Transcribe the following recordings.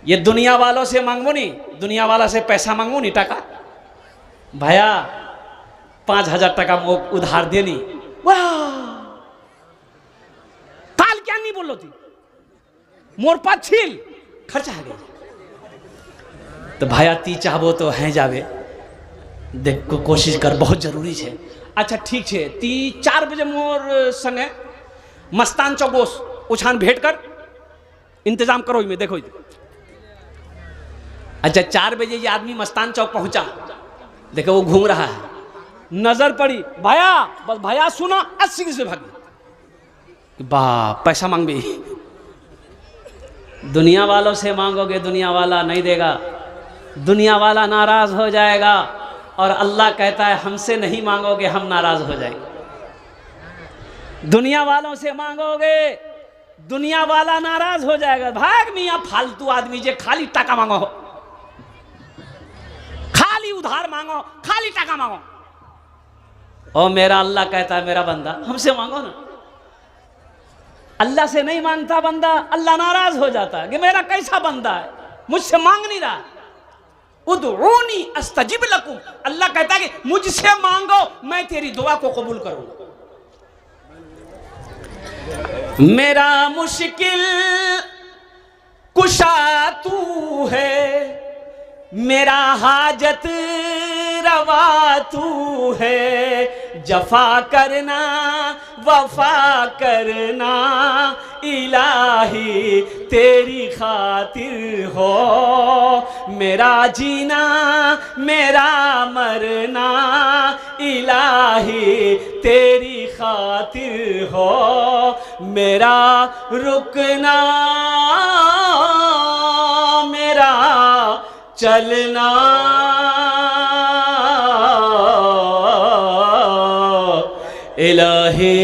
ये दुनिया वालों से मांगो नहीं, दुनिया वाला से पैसा मांगो नहीं, टका भैया 5,000 टका उधार देनी, वाह काल क्या नहीं बोलो थी मोर पास छील खर्चा है गई। तो भाया ती चाहबो तो हैं जावे, देख को कोशिश कर, बहुत जरूरी है। अच्छा ठीक है, ती 4 बजे मोर संगे मस्तान चौकोस उछान भेंट कर इंतजाम करो में, देखो। अच्छा 4 बजे ये आदमी मस्तान चौक पहुंचा, देखो वो घूम रहा है, नजर पड़ी भाया, बस भाया सुना 80 से भागी, वाह पैसा मांग भी। दुनिया वालों से मांगोगे दुनिया वाला नहीं देगा, दुनिया वाला नाराज हो जाएगा, और अल्लाह कहता है हमसे नहीं मांगोगे हम नाराज हो जाएंगे। दुनिया वालों से मांगोगे दुनिया वाला नाराज हो जाएगा। भाग मियाँ फालतू आदमी जे खाली टका मांगो, खाली उधार मांगो, खाली टका मांगो। ओ मेरा अल्लाह कहता है मेरा बंदा हमसे मांगो ना। अल्लाह से नहीं मांगता बंदा, अल्लाह नाराज हो जाता है कि मेरा कैसा बंदा है, मुझसे मांग नहीं रहा। उदऊनी अस्तजिब लकुम, अल्लाह कहता है कि मुझसे मांगो मैं तेरी दुआ को कबूल करूंगा। मेरा मुश्किल कुशा तू है, मेरा हाजत रवा तू है, जफा करना वफा करना इलाही तेरी खातिर हो, मेरा जीना मेरा मरना इलाही तेरी खातिर हो, मेरा रुकना मेरा चलना इलाही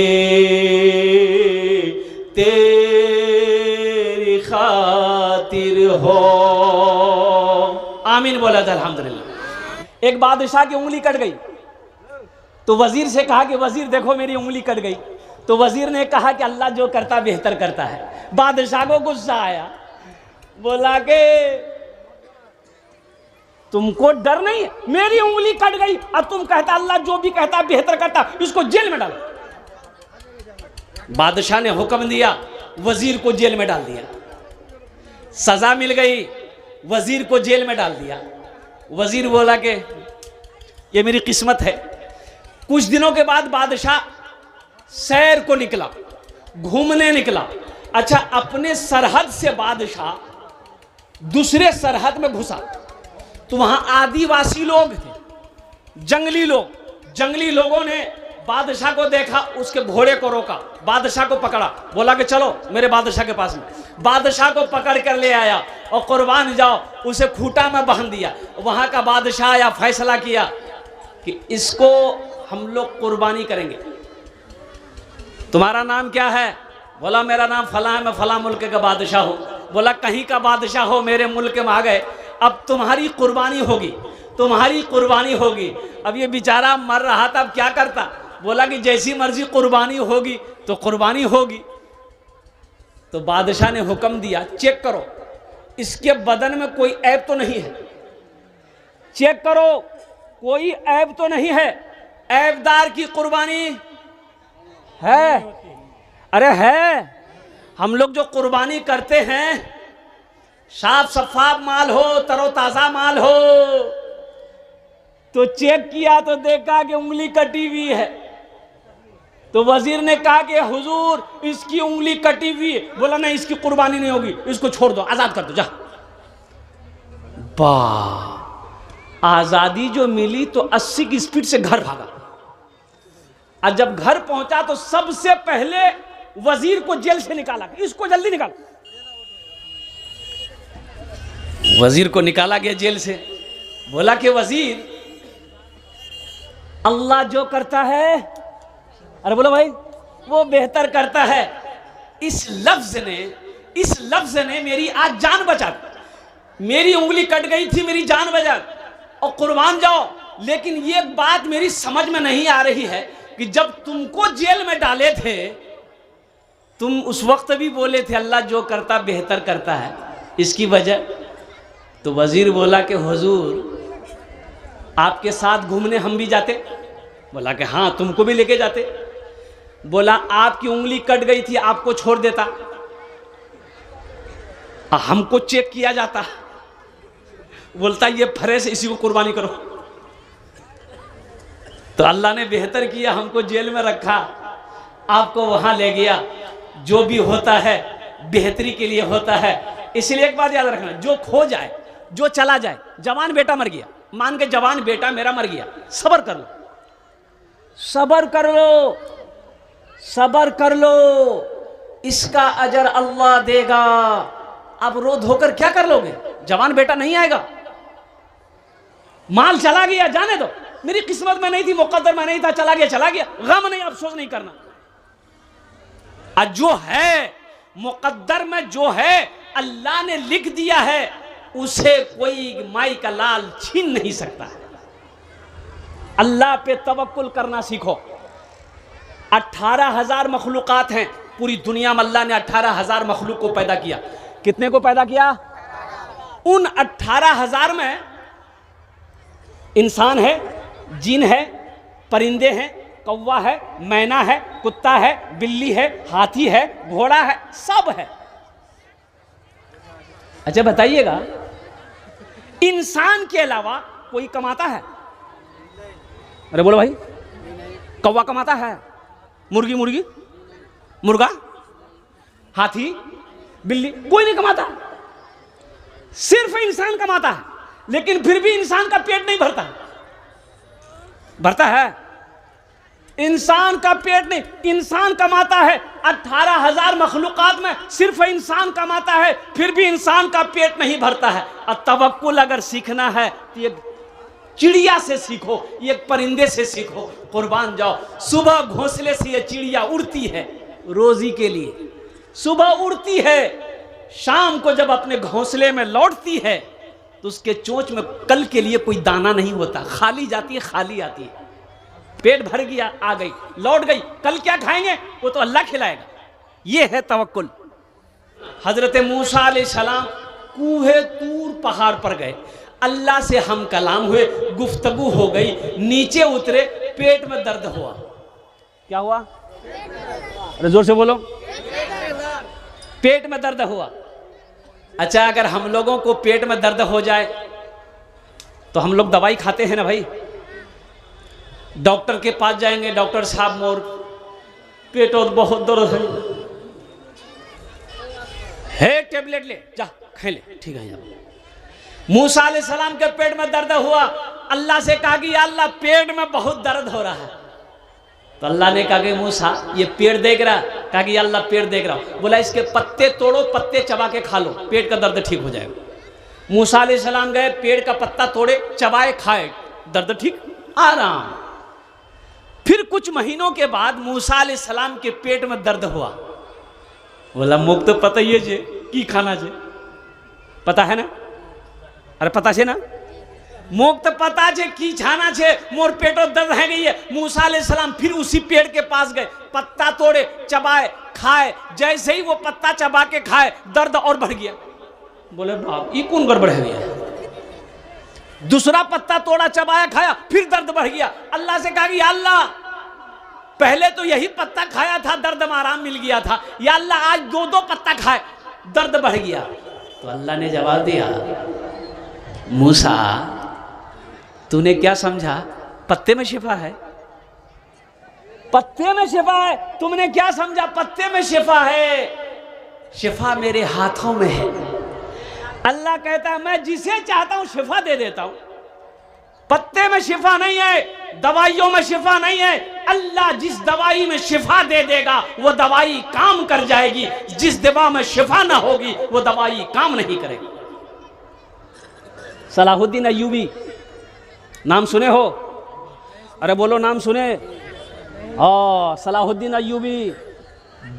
तेरी खातिर हो। आमीन बोला था अल्हम्दुलिल्लाह। एक बादशाह की उंगली कट गई तो वजीर से कहा कि वजीर देखो मेरी उंगली कट गई। तो वजीर ने कहा कि अल्लाह जो करता बेहतर करता है। बादशाह को गुस्सा आया, बोला कि तुमको डर नहीं है, मेरी उंगली कट गई अब तुम कहता अल्लाह जो भी कहता बेहतर करता, इसको जेल में डालो। बादशाह ने हुक्म दिया, वजीर को जेल में डाल दिया। सजा मिल गई, वजीर को जेल में डाल दिया। वजीर बोला कि ये मेरी किस्मत है। कुछ दिनों के बाद बादशाह सैर को निकला, घूमने निकला। अच्छा अपने सरहद से बादशाह दूसरे सरहद में घुसा तो वहां आदिवासी लोग थे, जंगली लोग। जंगली लोगों ने बादशाह को देखा, उसके घोड़े को रोका, बादशाह को पकड़ा, बोला कि चलो मेरे बादशाह के पास में। बादशाह को पकड़ कर ले आया और कुर्बान जाओ, उसे खूंटा में बांध दिया। वहां का बादशाह आया, फैसला किया कि इसको हम लोग कुर्बानी करेंगे। तुम्हारा नाम क्या है? बोला मेरा नाम फला है, मैं फला मुल्क का बादशाह हूँ। बोला कहीं का बादशाह हो, मेरे मुल्क में आ गए, अब तुम्हारी कुर्बानी होगी, तुम्हारी कुर्बानी होगी। अब ये बेचारा मर रहा था, अब क्या करता? बोला कि जैसी मर्जी कुर्बानी होगी तो कुर्बानी होगी। तो बादशाह ने हुक्म दिया, चेक करो इसके बदन में कोई ऐब तो नहीं है, चेक करो कोई ऐब तो नहीं है। ऐबदार की कुर्बानी है? अरे है। हम लोग जो कुर्बानी करते हैं साफ सफाफ माल हो, तरोताजा माल हो। तो चेक किया तो देखा कि उंगली कटी हुई है। तो वजीर ने कहा कि हुजूर इसकी उंगली कटी हुई है। बोला नहीं इसकी कुर्बानी नहीं होगी, इसको छोड़ दो, आजाद कर दो, जा। वाह, आजादी जो मिली तो 80 की स्पीड से घर भागा। और जब घर पहुंचा तो सबसे पहले वजीर को जेल से निकाला, इसको जल्दी निकाल। वजीर को निकाला गया जेल से। बोला कि वजीर अल्लाह जो करता है, अरे बोलो भाई, वो बेहतर करता है। इस लफ्ज ने मेरी आज जान बचा दी। मेरी उंगली कट गई थी, मेरी जान बचा, और कुर्बान जाओ। लेकिन ये बात मेरी समझ में नहीं आ रही है कि जब तुमको जेल में डाले थे तुम उस वक्त भी बोले थे अल्लाह जो करता बेहतर करता है। इसकी वजह तो वजीर बोला कि हुजूर आपके साथ घूमने हम भी जाते। बोला कि हाँ, तुमको भी लेके जाते। बोला आपकी उंगली कट गई थी, आपको छोड़ देता, हमको चेक किया जाता। बोलता ये फरेस, इसी को कुर्बानी करो। तो अल्लाह ने बेहतर किया, हमको जेल में रखा, आपको वहां ले गया। जो भी होता है बेहतरी के लिए होता है। इसलिए एक बात याद रखना, जो खो जाए, जो चला जाए, जवान बेटा मर गया, मान के जवान बेटा मेरा मर गया, सबर कर लो, सबर कर लो, सबर कर लो, इसका अजर अल्लाह देगा। अब रो धोकर क्या कर लोगे? जवान बेटा नहीं आएगा। माल चला गया, जाने दो, मेरी किस्मत में नहीं थी, मुकद्दर में नहीं था, चला गया, चला गया, गम नहीं, अफसोस नहीं करना। और जो है मुकद्दर में, जो है अल्लाह ने लिख दिया है, उसे कोई माई का लाल छीन नहीं सकता है। अल्लाह पे तवक्कुल करना सीखो। 18,000 मखलूकात हैं पूरी दुनिया में। अल्लाह ने 18,000 मखलूक को पैदा किया। कितने को पैदा किया? उन 18,000 में इंसान है, जिन है, परिंदे हैं, कौवा है, मैना है, कुत्ता है, बिल्ली है, हाथी है, घोड़ा है, सब है। अच्छा बताइएगा, इंसान के अलावा कोई कमाता है? अरे बोलो भाई, कौवा कमाता है? मुर्गी, मुर्गा, हाथी, बिल्ली, कोई नहीं कमाता। सिर्फ इंसान कमाता है। लेकिन फिर भी इंसान का पेट नहीं भरता। भरता है? इंसान का पेट नहीं, इंसान कमाता है। 18,000 मखलूकात में सिर्फ इंसान कमाता है, फिर भी इंसान का पेट नहीं भरता है। और तवक्कुल अगर सीखना है तो ये चिड़िया से सीखो, ये परिंदे से सीखो। कुर्बान जाओ, सुबह घोंसले से ये चिड़िया उड़ती है रोजी के लिए, सुबह उड़ती है, शाम को जब अपने घोंसले में लौटती है तो उसके चोंच में कल के लिए कोई दाना नहीं होता, खाली जाती है, खाली आती है। पेट भर गया, आ गई, लौट गई, कल क्या खाएंगे वो तो अल्लाह खिलाएगा। ये है तवक्कुल। हजरत मूसा अलैहिस्सलाम कूहे तूर पहाड़ पर गए, अल्लाह से हम कलाम हुए, गुफ्तगू हो गई, नीचे उतरे, पेट में दर्द हुआ। क्या हुआ? अरे जोर से बोलो। पेट में दर्द हुआ। अच्छा, अगर हम लोगों को पेट में दर्द हो जाए तो हम लोग दवाई खाते हैं ना भाई। डॉक्टर के पास जाएंगे, डॉक्टर साहब मोर पेट और बहुत दर्द है, टेबलेट ले जा, खा ले, ठीक है। मूसा अलैहिस्सलाम के पेट में दर्द हुआ, अल्लाह से कहा कि या अल्लाह पेट में बहुत दर्द हो रहा है। तो अल्लाह ने कहा कि मूसा ये पेड़ देख रहा? कहा कि या अल्लाह पेड़ देख रहा। बोला इसके पत्ते तोड़ो, पत्ते चबा के खा लो, पेट का दर्द ठीक हो जाएगा। मूसा अलैहिस्सलाम गए, पेड़ का पत्ता तोड़े, चबाए, खाए, दर्द ठीक, आराम। फिर कुछ महीनों के बाद मूसा अलैहिस्सलाम के पेट में दर्द हुआ। बोला मुख तो पता ही है की खाना छे, पता है ना? अरे पता छे ना, मुख तो पता छे की छाना छे, मोर पेटो दर्द है गई है। मूसा अलैहिस्सलाम फिर उसी पेड़ के पास गए, पत्ता तोड़े, चबाए, खाए। जैसे ही वो पत्ता चबा के खाए, दर्द और बढ़ गया। बोले बाप, ये कौन गड़बड़ है गया? दूसरा पत्ता तोड़ा, चबाया, खाया, फिर दर्द बढ़ गया। अल्लाह से कहा कि या अल्लाह पहले तो यही पत्ता खाया था, दर्द में आराम मिल गया था, या अल्लाह आज 2-2 पत्ता खाए, दर्द बढ़ गया। तो अल्लाह ने जवाब दिया, मूसा तूने क्या समझा? पत्ते में शिफा है, पत्ते में शिफा है। तुमने क्या समझा? पत्ते में शिफा है, शिफा मेरे हाथों में है। अल्लाह कहता है मैं जिसे चाहता हूं शिफा दे देता हूं। पत्ते में शिफा नहीं है, दवाइयों में शिफा नहीं है। अल्लाह जिस दवाई में शिफा दे देगा वो दवाई काम कर जाएगी, जिस दवा में शिफा ना होगी वो दवाई काम नहीं करेगी। सलाहुद्दीन अय्यूबी नाम सुने हो? अरे बोलो नाम सुने। सलाहुद्दीन अय्यूबी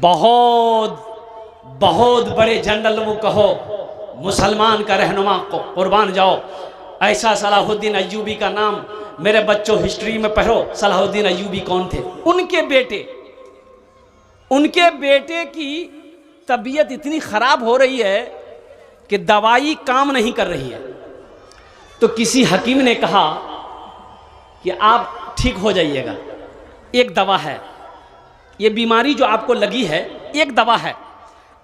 बहुत बहुत बड़े जनरल, वो कहो मुसलमान का रहनुमा को कुर्बान जाओ। ऐसा सलाहुद्दीन अय्यूबी का नाम मेरे बच्चों हिस्ट्री में पढ़ो। सलाहुद्दीन अय्यूबी कौन थे? उनके बेटे की तबीयत इतनी खराब हो रही है कि दवाई काम नहीं कर रही है। तो किसी हकीम ने कहा कि आप ठीक हो जाइएगा, एक दवा है, ये बीमारी जो आपको लगी है एक दवा है,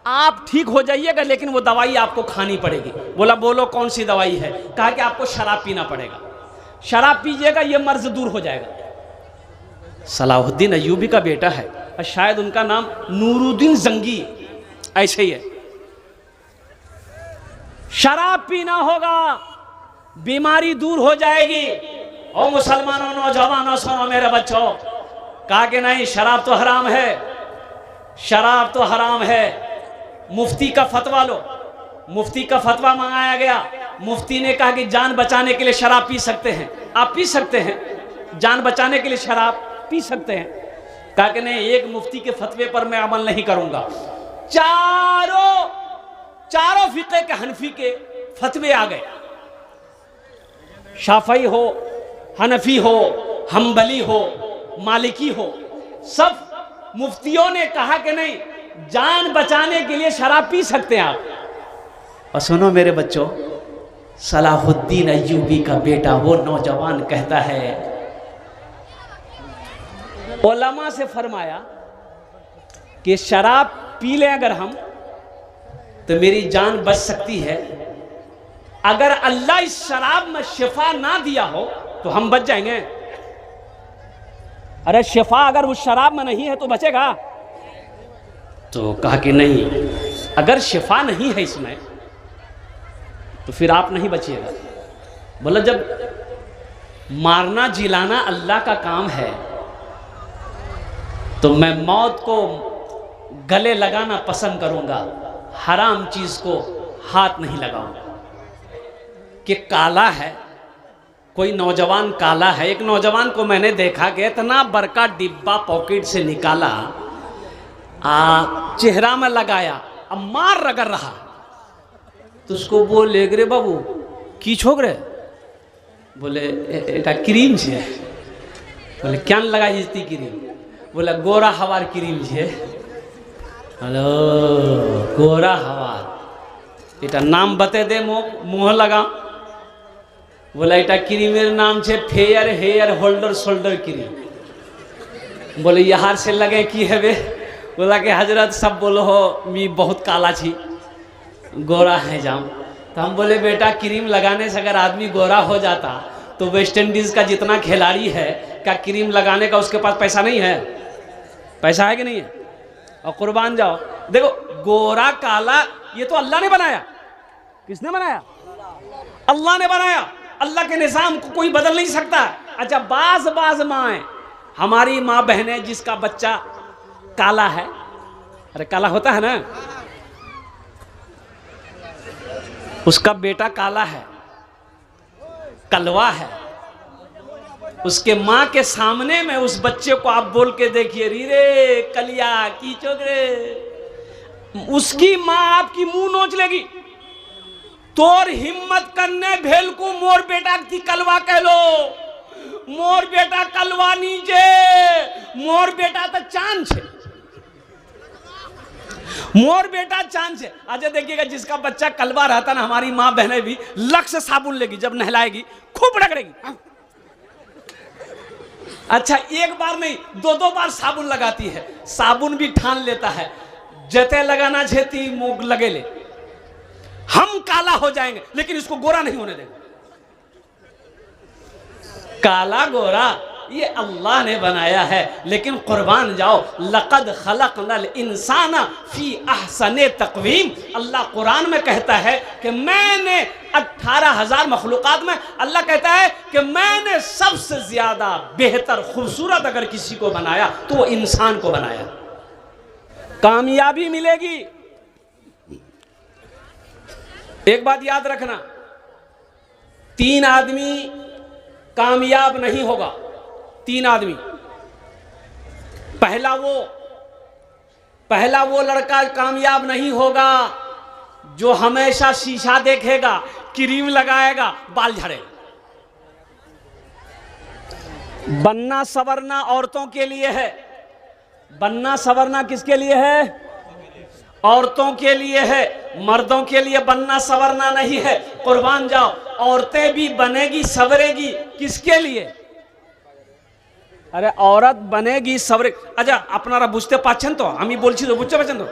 आप ठीक हो जाइएगा, लेकिन वो दवाई आपको खानी पड़ेगी। बोला बोलो कौन सी दवाई है? कहा कि आपको शराब पीना पड़ेगा, शराब पीजिएगा ये मर्ज दूर हो जाएगा। सलाहुद्दीन अय्यूबी का बेटा है और शायद उनका नाम नूरुद्दीन जंगी ऐसे ही है। शराब पीना होगा, बीमारी दूर हो जाएगी। ओ मुसलमानों, नौजवानों, सुनो मेरे बच्चों। कहा कि नहीं, शराब तो हराम है, शराब तो हराम है। मुफ्ती का फतवा लो। मुफ्ती का फतवा मंगाया गया। मुफ्ती ने कहा कि जान बचाने के लिए शराब पी सकते हैं, आप पी सकते हैं, जान बचाने के लिए शराब पी सकते हैं। कहा कि नहीं, एक मुफ्ती के फतवे पर मैं अमल नहीं करूंगा। चारों फिक़े के हनफी के फतवे आ गए। शाफई हो, हनफी हो, हम्बली हो, मालिकी हो, सब मुफ्तियों ने कहा कि नहीं, जान बचाने के लिए शराब पी सकते हैं आप। और सुनो मेरे बच्चों, सलाहुद्दीन अय्यूबी का बेटा वो नौजवान कहता है, उलमा से फरमाया कि शराब पी लें अगर हम तो मेरी जान बच सकती है, अगर अल्लाह इस शराब में शिफा ना दिया हो तो हम बच जाएंगे। अरे शिफा अगर उस शराब में नहीं है तो बचेगा? तो कहा कि नहीं, अगर शिफा नहीं है इसमें तो फिर आप नहीं बचिएगा। बोला जब मारना जिलाना अल्लाह का काम है तो मैं मौत को गले लगाना पसंद करूंगा, हराम चीज को हाथ नहीं लगाऊंगा। कि काला है, कोई नौजवान काला है। एक नौजवान को मैंने देखा कि इतना बड़का डिब्बा पॉकेट से निकाला, चेहरा में लगाया, अब मार रगड़ रहा। तो उसको बोले रे बाबू की छोक रे? बोले एटा क्रीम छे। बोले क्या लगा इतनी क्रीम? बोले गोरा हवार क्रीम छे। हेलो गोरा हवार, एटा नाम बते दे, मुँह लगा। बोला एटा क्रीमेर नाम छे fair hair holder shoulder cream. बोले यहाँ से लगे की है बे? बोला कि हजरत सब बोलो हो मी बहुत काला छी, गोरा है जाऊँ। तो हम बोले बेटा क्रीम लगाने से अगर आदमी गोरा हो जाता तो वेस्ट इंडीज का जितना खिलाड़ी है, क्या क्रीम लगाने का उसके पास पैसा नहीं है? पैसा है कि नहीं है? और कुर्बान जाओ। देखो गोरा काला ये तो अल्लाह ने बनाया। किसने बनाया? अल्लाह ने बनाया। अल्लाह के निज़ाम को कोई बदल नहीं सकता। अच्छा बाज माएँ, हमारी माँ बहनें जिसका बच्चा काला है, अरे काला होता है ना, उसका बेटा काला है, कलवा है, उसके माँ के सामने में उस बच्चे को आप बोल के देखिए, रीरे कलिया की चोगरे, उसकी माँ आपकी मुंह नोच लेगी। तोर हिम्मत करने भेल को मोर बेटा की कलवा कह लो, मोर बेटा कलवा नीचे, मोर बेटा तो चांद छे, मोर बेटा चांद छे। अच्छा देखिएगा जिसका बच्चा कलवा रहता ना, हमारी माँ बहनें भी लक से साबुन लेगी, जब नहलाएगी खूब रगड़ेगी। अच्छा एक बार नहीं दो बार साबुन लगाती है। साबुन भी ठान लेता है, जते लगाना छेती मुंह लगे ले, हम काला हो जाएंगे लेकिन इसको गोरा नहीं होने देंगे। काला गोरा ये अल्लाह ने बनाया है, लेकिन कुर्बान जाओ, लक़द खलक़नल इंसाना फी अहसने तक़वीम। अल्लाह कुरान में कहता है कि मैंने 18,000 मखलूक़ात में, अल्लाह कहता है कि मैंने सबसे ज्यादा बेहतर खूबसूरत अगर किसी को बनाया तो वो इंसान को बनाया। कामयाबी मिलेगी। एक बात याद रखना, 3 आदमी कामयाब नहीं होगा। 3 आदमी, पहला वो लड़का कामयाब नहीं होगा जो हमेशा शीशा देखेगा, क्रीम लगाएगा, बाल झड़ेगा। बनना सवरना औरतों के लिए है। बनना सवरना किसके लिए है? औरतों के लिए है। मर्दों के लिए बनना संवरना नहीं है। कुर्बान जाओ, औरतें भी बनेगी संवरेगी, किसके लिए? अरे औरत बनेगी सवरे, अच्छा अपनारा बुझते पाচ্ছেন তো, আমি বলছি তো বুঝতে পারছেন তো?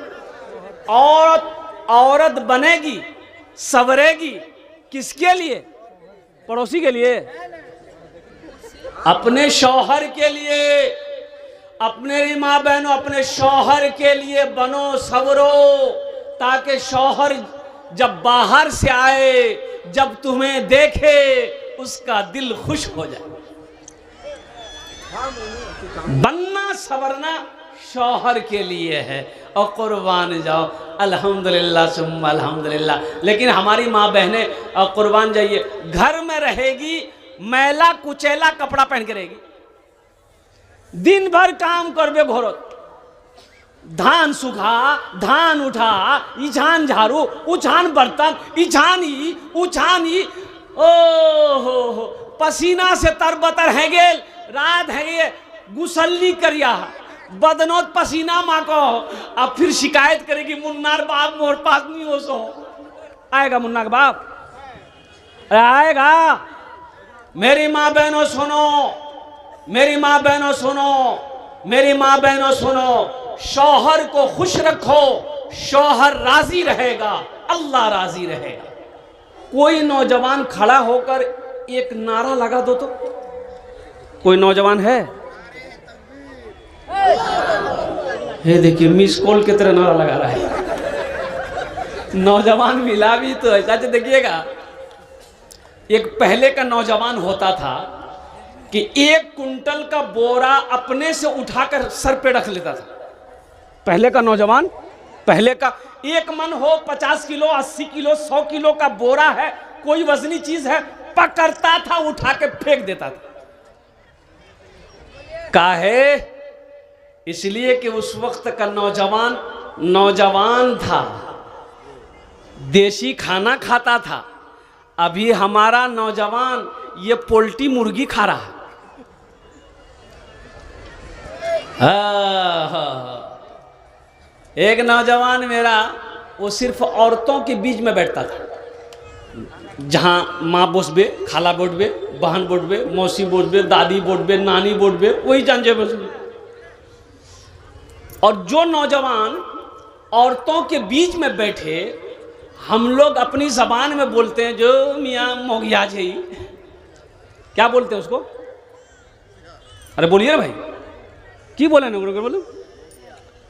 औरत बनेगी सवरेगी, किसके लिए? पड़ोसी के लिए? अपने शौहर के लिए। अपने माँ बहनों, अपने शौहर के लिए बनो सवरो, ताकि शौहर जब बाहर से आए, जब तुम्हें देखे, उसका दिल खुश हो जाए। बनना सवरना शौहर के लिए है। और कुर्बान जाओ, अल्हम्दुलिल्लाह सुम्मा अल्हम्दुलिल्लाह। लेकिन हमारी माँ बहनें, और कुर्बान जाइए, घर में रहेगी मैला कुचैला कपड़ा पहन के रहेगी, दिन भर काम करबे घोरत, धान सुखा, धान उठा, इछान झाड़ू, उछान बर्तन, इछानी उछानी, ओ हो पसीना से तरबतर है गेल, रात है ये गुसल्ली करिया, बदनोत पसीना माँ को। अब फिर शिकायत करेगी मुन्नार बाप मोर पास नहीं हो सो। आएगा मुन्ना का बाप? आएगा? मेरी माँ बहनों सुनो, मेरी माँ बहनों सुनो, मेरी माँ बहनों सुनो, शौहर को खुश रखो, शौहर राजी रहेगा, अल्लाह राजी रहेगा। कोई नौजवान खड़ा होकर एक नारा लगा दो तो, कोई नौजवान है? ये देखिए मिस कॉल की तरह नारा लगा रहा है। नौजवान मिला भी तो ऐसा देखिएगा। एक पहले का नौजवान होता था कि 1 कुंटल का बोरा अपने से उठाकर सर पे रख लेता था। पहले का नौजवान, पहले का 1 मन हो, 50 किलो 80 किलो 100 किलो का बोरा है, कोई वजनी चीज है, पकड़ता था, उठा के फेंक देता था। काहे? इसलिए कि उस वक्त का नौजवान था, देसी खाना खाता था। अभी हमारा नौजवान ये पोल्ट्री मुर्गी खा रहा है। एक नौजवान मेरा, वो सिर्फ औरतों के बीच में बैठता था, जहां माँ बोसबे, खाला बोटबे, बहन बोटबे, मौसी बोटबे, दादी बोटबे, नानी बोटबे, वही जान बोसबे। और जो नौजवान औरतों के बीच में बैठे, हम लोग अपनी जबान में बोलते हैं, जो मियाँ मोगिया जी, क्या बोलते हैं उसको? अरे बोलिए ना भाई, की बोले ना, बोलो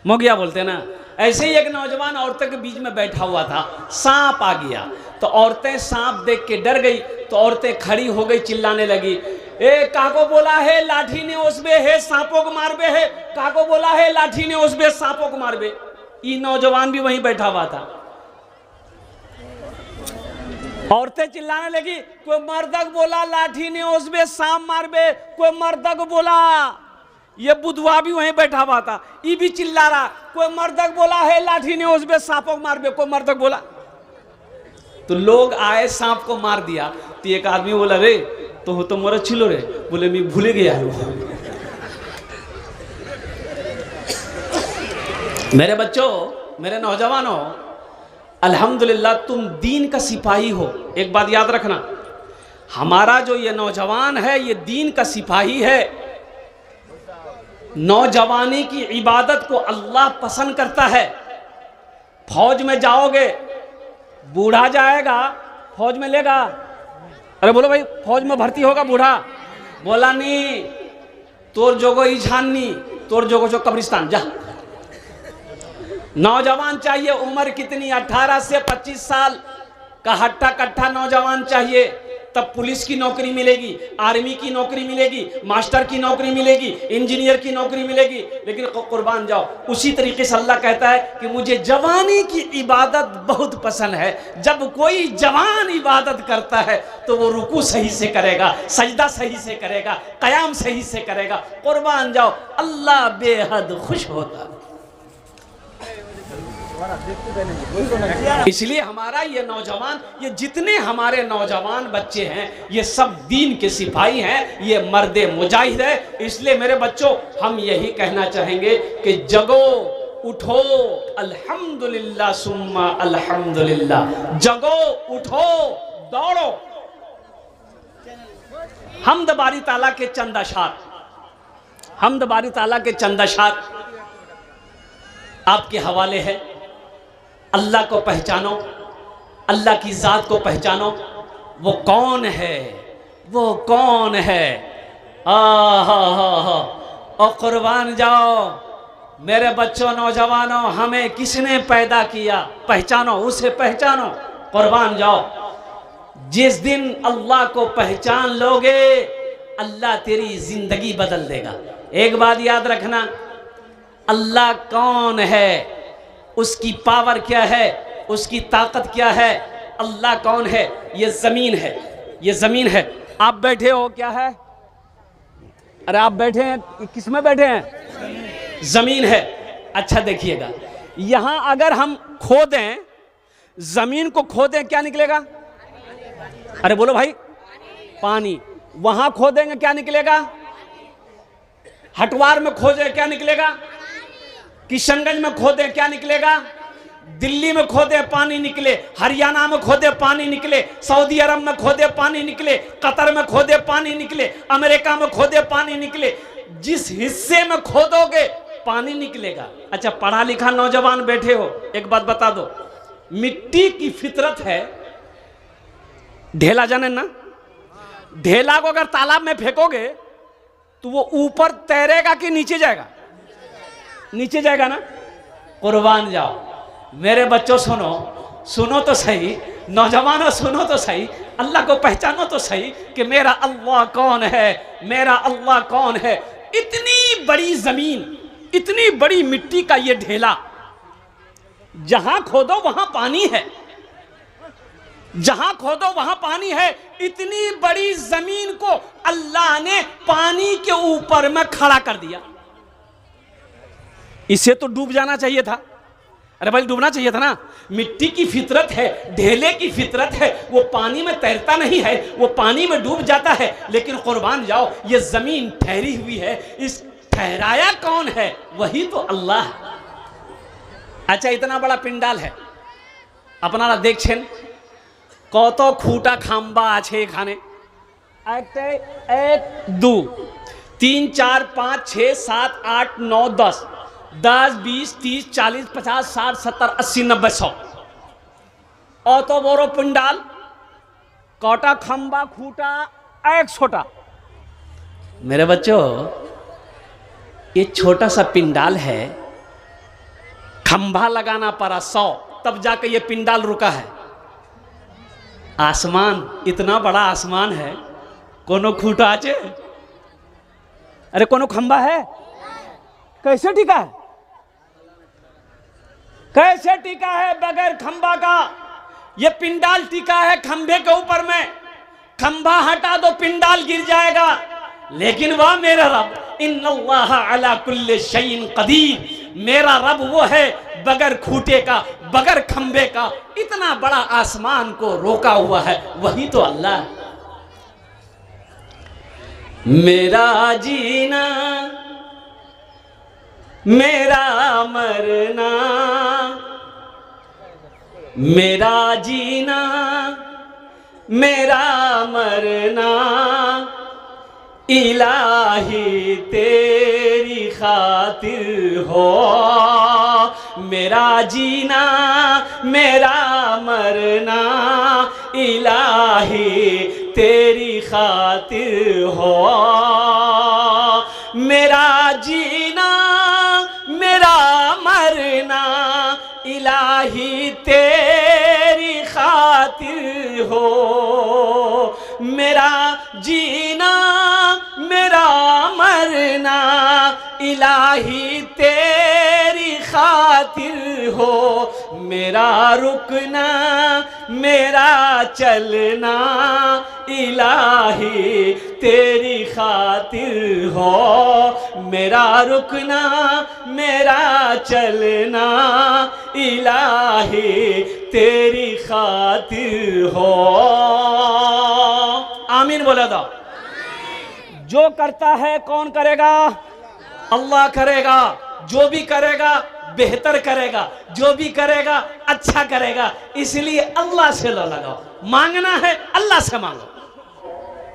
मोगिया बोलते हैं ना। ऐसे ही एक नौजवान औरतों के बीच में बैठा हुआ था, सांप आ गया, तो औरतें सांप देख के डर गई, तो औरतें खड़ी हो गई, चिल्लाने लगी, ए काको बोला है लाठी ने उसबे है, सांपों को मारबे है, काको बोला है लाठी ने उसबे, सांपों को मारबे। ये नौजवान भी वहीं बैठा हुआ था। औरतें चिल्लाने लगी, कोई मर्दक बोला लाठी ने उसबे, सांप मारबे, कोई मर्दक बोला। ये बुधवा भी वहीं बैठा हुआ था, ये भी चिल्ला रहा, कोई मर्दक बोला है लाठी ने उसबे, सांपों को मारबे, कोई मर्दक बोला। तो लोग आए, सांप को मार दिया। तो एक आदमी बोला, रे तो मोरा छिलो रे, बोले मैं भूले गया। मेरे बच्चों, मेरे नौजवानों, अल्हम्दुलिल्लाह तुम दीन का सिपाही हो। एक बात याद रखना, हमारा जो ये नौजवान है, ये दीन का सिपाही है। नौजवानी की इबादत को अल्लाह पसंद करता है। फौज में जाओगे, बूढ़ा जाएगा, फौज में लेगा। अरे बोलो भाई, फौज में भर्ती होगा बूढ़ा? बोला नहीं, तोर जोगो इछानी, तोर जोगो जो कब्रिस्तान जा। नौजवान चाहिए, उम्र कितनी? 18 से 25 साल का हट्टा कट्ठा नौजवान चाहिए, तब पुलिस की नौकरी मिलेगी, आर्मी की नौकरी मिलेगी, मास्टर की नौकरी मिलेगी, इंजीनियर की नौकरी मिलेगी। लेकिन कुर्बान जाओ, उसी तरीके से अल्लाह कहता है कि मुझे जवानी की इबादत बहुत पसंद है। जब कोई जवान इबादत करता है तो वो रुकू सही से करेगा, सजदा सही से करेगा, कयाम सही से करेगा। कुर्बान जाओ, अल्लाह बेहद खुश होता है। इसलिए हमारा ये नौजवान, ये जितने हमारे नौजवान बच्चे हैं, ये सब दीन के सिपाही हैं, ये मर्दे मुजाहिद है। इसलिए मेरे बच्चों, हम यही कहना चाहेंगे कि जगो, उठो, अल्हम्दुलिल्लाह सुम्मा अल्हम्दुलिल्लाह। जगो, उठो, दौड़ो। हम्द बारी ताला के चंद अशार, हम्द बारी ताला के चंद अशार आपके हवाले है। अल्लाह को पहचानो, अल्लाह की ज़ात को पहचानो। वो कौन है, वो कौन है। और कुर्बान जाओ मेरे बच्चों, नौजवानों, हमें किसने पैदा किया, पहचानो, उसे पहचानो, कुर्बान जाओ। जिस दिन अल्लाह को पहचान लोगे, अल्लाह तेरी जिंदगी बदल देगा। एक बात याद रखना, अल्लाह कौन है, उसकी पावर क्या है, उसकी ताकत क्या है। अल्लाह कौन है, ये ज़मीन है, ये ज़मीन है। आप बैठे हो, क्या है, अरे आप बैठे हैं, किस में बैठे हैं, ज़मीन है। अच्छा देखिएगा, यहां अगर हम खोदें, ज़मीन को खोदें, क्या निकलेगा, अरे बोलो भाई, पानी। वहां खोदेंगे क्या निकलेगा, हटवार में खोदे क्या निकलेगा, किशनगंज में खोदे क्या निकलेगा, दिल्ली में खोदे पानी निकले, हरियाणा में खोदे पानी निकले, सऊदी अरब में खोदे पानी निकले, कतर में खोदे पानी निकले, अमेरिका में खोदे पानी निकले। जिस हिस्से में खोदोगे पानी निकलेगा। अच्छा, पढ़ा लिखा नौजवान बैठे हो, एक बात बता दो, मिट्टी की फितरत है, ढेला जाने ना, ढेला को अगर तालाब में फेंकोगे तो वो ऊपर तैरेगा कि नीचे जाएगा, नीचे जाएगा ना। कुर्बान जाओ मेरे बच्चों, सुनो, सुनो तो सही, नौजवानों सुनो तो सही, अल्लाह को पहचानो तो सही कि मेरा अल्लाह कौन है, मेरा अल्लाह कौन है। इतनी बड़ी जमीन, इतनी बड़ी मिट्टी का ये ढेला, जहां खोदो वहां पानी है, जहां खोदो वहां पानी है। इतनी बड़ी जमीन को अल्लाह ने पानी के ऊपर में खड़ा कर दिया। इसे तो डूब जाना चाहिए था, अरे भाई डूबना चाहिए था ना। मिट्टी की फितरत है, ढेले की फितरत है, वो पानी में तैरता नहीं है, वो पानी में डूब जाता है। लेकिन कुर्बान जाओ, ये जमीन ठहरी हुई है, इस ठहराया कौन है, वही तो अल्लाह। अच्छा, इतना बड़ा पिंडाल है, अपनारा देखছেন কত খুঁটা খাম্বা আছে এখানে, 1 2 3 4 5 6 7 8 9 10 10 20 30 40 50 60 70 80 90 100 অত বড় পিন্ডাল, কটা খাম্বা খুঁটা 100টা। मेरे बच्चों, ये छोटा सा पिंडाल है, खंभा लगाना पड़ा 100, तब जाके ये पिंडाल रुका है। आसमान, इतना बड़ा आसमान है, कोनो खूटा आचे, अरे कोनो खंबा है, कैसे टिका है, कैसे टिका है बगैर खंबा का। ये पिंडाल टिका है खंबे के ऊपर में, खंबा हटा दो पिंडाल गिर जाएगा। लेकिन वाह मेरा रब, इन्नल्लाह अला कुल्ले शैइन कदीर, मेरा रब वो है बगैर खूटे का, बगैर खंबे का, इतना बड़ा आसमान को रोका हुआ है, वही तो अल्लाह। मेरा जीना मेरा मरना, मेरा जीना मेरा मरना, इलाही तेरी खातिर हो। मेरा जीना मेरा मरना, इलाही तेरी खातिर हो। मेरा जीना मेरा मरना, इलाही तेरी खातिर हो। मेरा जीना मेरा मरना, इलाही तेरी खातिर हो। मेरा रुकना मेरा चलना, इलाही तेरी खातिर हो। मेरा रुकना मेरा चलना, इलाही तेरी खातिर हो। आमीन बोला दो। जो करता है कौन करेगा? अल्लाह करेगा। जो भी करेगा बेहतर करेगा, जो भी करेगा अच्छा करेगा। इसलिए अल्लाह से लो लगाओ, मांगना है अल्लाह से मांगो।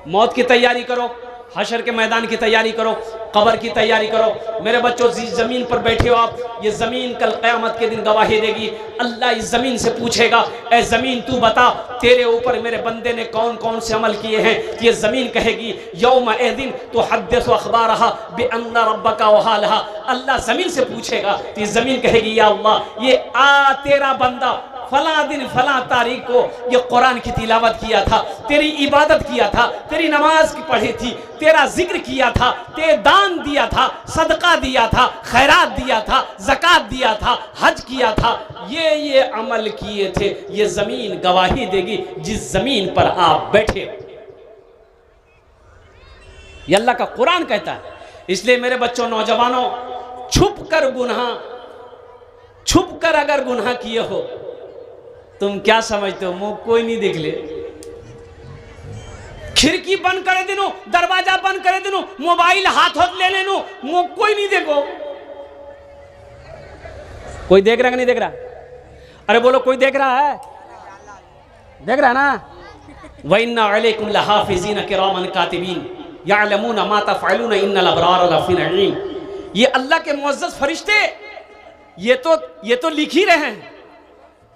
मौत की तैयारी करो, हशर के मैदान की तैयारी करो, कब्र की तैयारी करो। मेरे बच्चों, जिस जमीन पर बैठे हो आप, ये जमीन कल क़यामत के दिन गवाही देगी। अल्लाह इस जमीन से पूछेगा, ए जमीन तू बता तेरे ऊपर मेरे बंदे ने कौन कौन से अमल किए हैं। ये जमीन कहेगी यौम एदिन तो हद्दिसु अखबारहा बिअन्ना रब्बका वहालहा। अल्लाह जमीन से पूछेगा तो ये जमीन कहेगी या अल्लाह, ये तेरा बंदा फला दिन फला तारीख को ये कुरान की तिलावत किया था, तेरी इबादत किया था, तेरी नमाज की पढ़ी थी, तेरा जिक्र किया था, ते दान दिया था, सदका दिया था, खैरात दिया था, ज़कात दिया था, हज किया था, ये अमल किए थे। ये जमीन गवाही देगी जिस जमीन पर आप बैठे। ये अल्लाह का कुरान कहता है। इसलिए मेरे बच्चों, नौजवानों, छुप कर अगर गुनाह किए हो, तुम क्या समझते हो मुंह कोई नहीं देख ले? खिड़की बंद करे दिनो, दरवाजा बंद करे दिनो, मोबाइल हाथों ले लेनो, मुंह कोई नहीं देखो। कोई देख रहा कि नहीं देख रहा? अरे बोलो, कोई देख रहा है? देख रहा है ना? व इन्ना अलैकुम लहाफिज़ीन किरामन कातिबीन यअलमूना मा तफ़अलून इन्नल अबरार लफ़ी नईम। ये अल्लाह के मुअज़्ज़ज़ फरिश्ते ये तो लिख ही रहे हैं।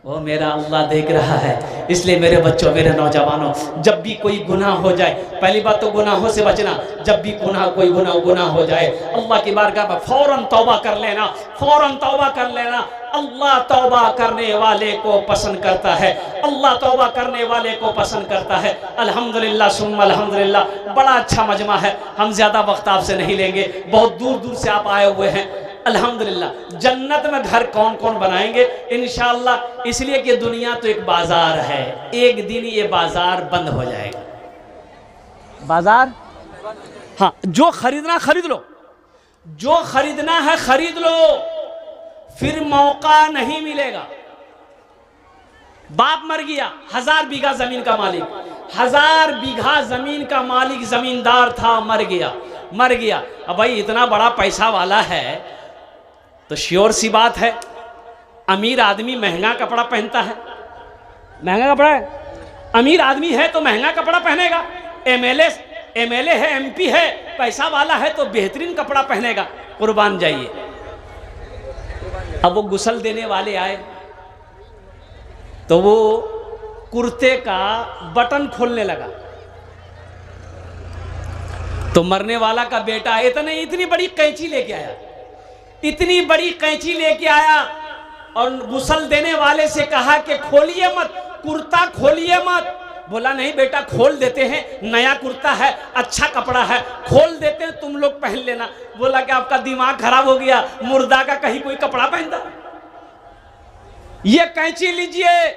वो मेरा अल्लाह देख रहा है। इसलिए मेरे बच्चों, मेरे नौजवानों, जब भी कोई गुनाह हो जाए, पहली बात तो गुनाहों से बचना। जब भी कोई गुनाह हो जाए, अल्लाह की बारगाह में फौरन तौबा कर लेना, फौरन तौबा कर लेना। अल्लाह तौबा करने वाले को पसंद करता है, अल्लाह तौबा करने वाले को पसंद करता है। अल्हम्दुलिल्लाह सुम्मा अल्हम्दुलिल्लाह। बड़ा अच्छा मजमा है, हम ज़्यादा वक्त आपसे नहीं लेंगे, बहुत दूर दूर से आप आए हुए हैं। अल्हम्दुलिल्लाह, जन्नत में घर कौन कौन बनाएंगे इंशाअल्लाह, इसलिए कि दुनिया तो एक बाजार है, एक दिन ये बाजार बंद हो जाएगा। बाजार, हाँ, जो खरीदना खरीद लो, जो खरीदना है खरीद लो, फिर मौका नहीं मिलेगा। बाप मर गया, 1000 बीघा जमीन का मालिक, 1000 बीघा जमीन का मालिक, जमींदार था, मर गया। अब भाई इतना बड़ा पैसा वाला है तो श्योर सी बात है, अमीर आदमी महंगा कपड़ा पहनता है। महंगा कपड़ा है, अमीर आदमी है तो महंगा कपड़ा पहनेगा। एमएलए है, एमपी है, पैसा वाला है तो बेहतरीन कपड़ा पहनेगा। कुर्बान जाइए। अब वो गुस्ल देने वाले आए तो वो कुर्ते का बटन खोलने लगा, तो मरने वाला का बेटा इतनी बड़ी कैंची लेके आया, इतनी बड़ी कैंची लेके आया और गुस्ल देने वाले से कहा कि खोलिए मत, कुर्ता खोलिए मत। बोला नहीं बेटा, खोल देते हैं, नया कुर्ता है, अच्छा कपड़ा है, खोल देते हैं, तुम लोग पहन लेना। बोला कि आपका दिमाग खराब हो गया, मुर्दा का कहीं कोई कपड़ा पहनता? ये कैंची लीजिए,